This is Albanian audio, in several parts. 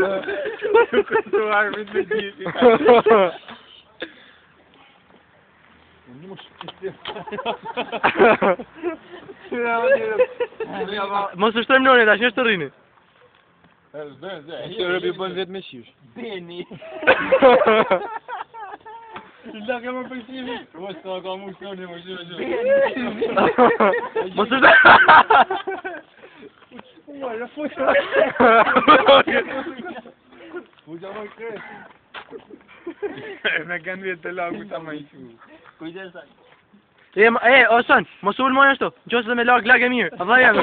Këtu armit me gjithi. Mos u shtrem Lori, tash është të rrini. Këtë rëbi bën vetë me qish. Beni. La ke më përshimi. O, s'ka ka mu shtoni, më shumë. Mos u shtrem. Uaj, fuqa. Fuqa më kërë. Me kanë vjetë të lagu ta më i shu. Kujdesa. Osan, mos u ulmoj ashtu. Qose dhe me lag e mirë. A vaj jam.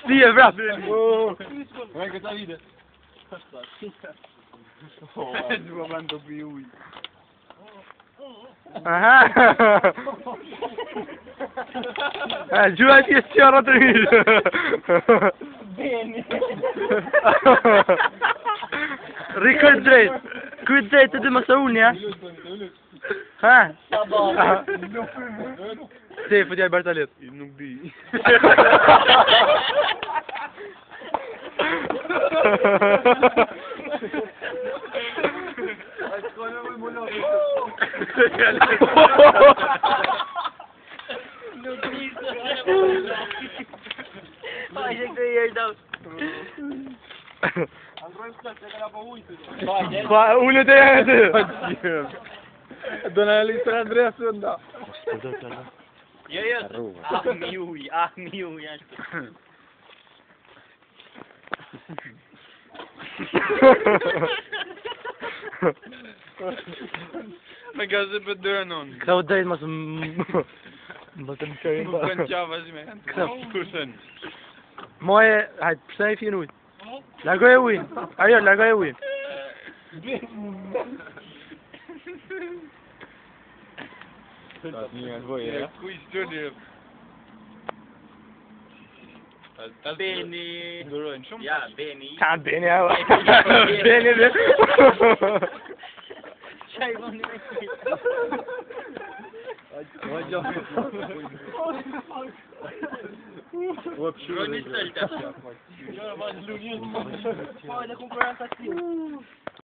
Si e vrap. Me këta vite. Dua më të pi uj. Aha. Gjua ti e qara të mirë. Beni. Rikër drejt. Kryt drejt të dy më së unë, ja? Ha? Se, fëtja i Bartalet. Nuk di. Ai, je que ia dar. Pa, unë të jetë. Do në listra Andrea Sunda. Jo. Ah, miuj, ashtu. Me gazë për dërën unë. Këta u drejt mas më të më kërin Nuk kanë qava zime. Kusën. Moje, hajtë, përse e finë ujtë? Largoj e ujnë. Ajo, largoj e ujnë. Kuj stërdi. Beni. Durojnë shumë. Ja, Beni. Ha, Beni, ajo. Beni, dhe. Çaj voni me ti. Roni stelta. Poi le concorrenza qui.